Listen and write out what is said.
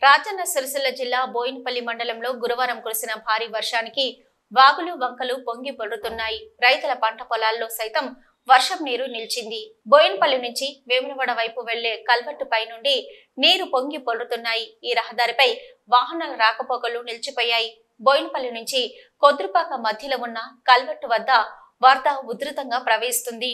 రాజన్న సిరిసిల్ల జిల్లా బోయినపల్లి మండలంలో గురువారం కురిసిన భారీ వర్షానికి వాగులు వంకలు పొంగి పొర్లుతున్నాయి. రైతుల పంట పొలాల్లో సైతం వర్షం నీరు నిలిచింది. బోయినపల్లి నుంచి వేములవాడ వైపు వెళ్లే కల్వర్టు పై నుండి నీరు పొంగి పొర్లుతున్నాయి. ఈ రహదారిపై వాహనాల రాకపోకలు నిలిచిపోయాయి. బోయినపల్లి నుంచి కొద్రుపాక మధ్యలో ఉన్న కల్వర్టు వద్ద వరద ఉధృతంగా ప్రవహిస్తుంది.